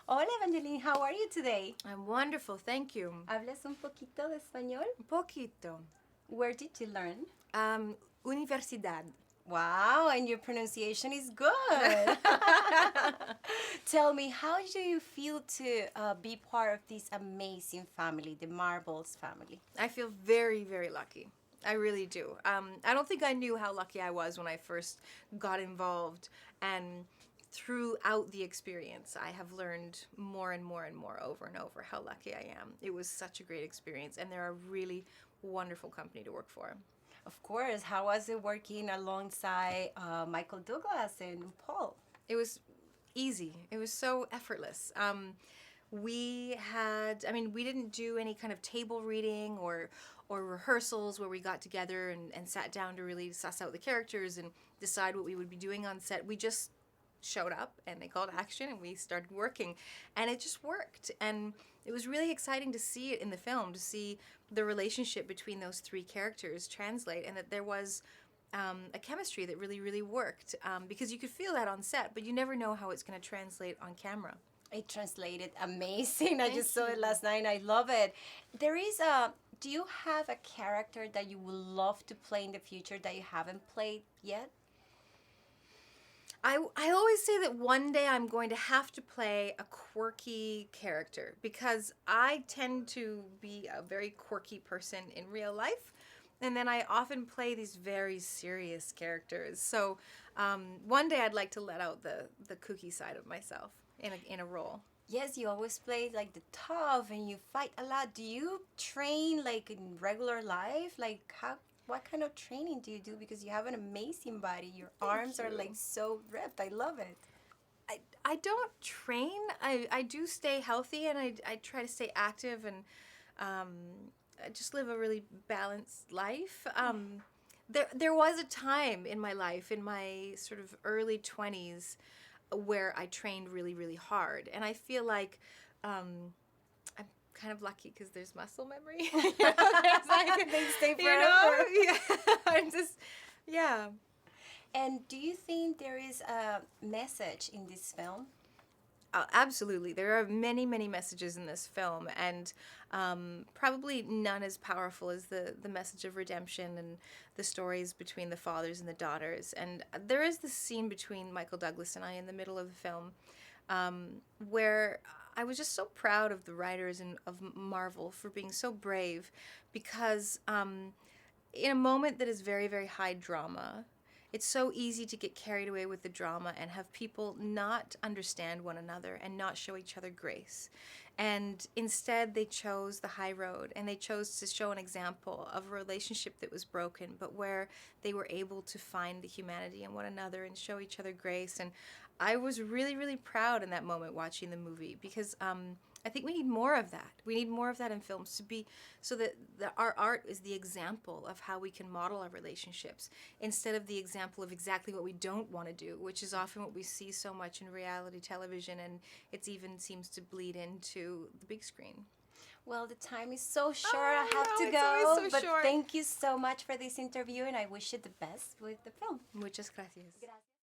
Hola Evangeline, how are you today? I'm wonderful, thank you. ¿Hablas un poquito de español? Un poquito. Where did you learn? Universidad. Wow, and your pronunciation is good. Tell me, how do you feel to be part of this amazing family, the Marbles family? I feel very, very lucky. I really do. I don't think I knew how lucky I was when I first got involved, and throughout the experience, I have learned more and more and more over and over how lucky I am. It was such a great experience, and they're a really wonderful company to work for. Of course, how was it working alongside Michael Douglas and Paul? It was easy. It was so effortless. We didn't do any kind of table reading or rehearsals where we got together and sat down to really suss out the characters and decide what we would be doing on set. We just showed up and they called action and we started working, and it just worked. And it was really exciting to see it in the film, to see the relationship between those three characters translate, and that there was a chemistry that really, really worked, because you could feel that on set, but you never know how it's going to translate on camera. It translated amazing. I just saw it last night and I love it. Do you have a character that you would love to play in the future that you haven't played yet? I always say that one day I'm going to have to play a quirky character, because I tend to be a very quirky person in real life, and then I often play these very serious characters. So one day I'd like to let out the kooky side of myself in a role. Yes, you always play like the tough and you fight a lot. Do you train like in regular life? What kind of training do you do? Because you have an amazing body. Your arms are like so ripped. I love it. I don't train. I do stay healthy, and I try to stay active, and I just live a really balanced life. There was a time in my life, in my sort of early 20s, where I trained really, really hard. And I feel like I'm kind of lucky because there's muscle memory. They stay forever. Yeah. And do you think there is a message in this film? Absolutely. There are many, many messages in this film, and probably none as powerful as the message of redemption and the stories between the fathers and the daughters. And there is this scene between Michael Douglas and I in the middle of the film, where I was just so proud of the writers and of Marvel for being so brave, because in a moment that is very, very high drama, it's so easy to get carried away with the drama and have people not understand one another and not show each other grace. And instead, they chose the high road, and they chose to show an example of a relationship that was broken, but where they were able to find the humanity in one another and show each other grace. And I was really, really proud in that moment watching the movie, because I think we need more of that. We need more of that in films, so that our art is the example of how we can model our relationships, instead of the example of exactly what we don't want to do, which is often what we see so much in reality television, and it even seems to bleed into the big screen. Well, the time is so short. I have to go. But thank you so much for this interview, and I wish you the best with the film. Muchas gracias. Gracias.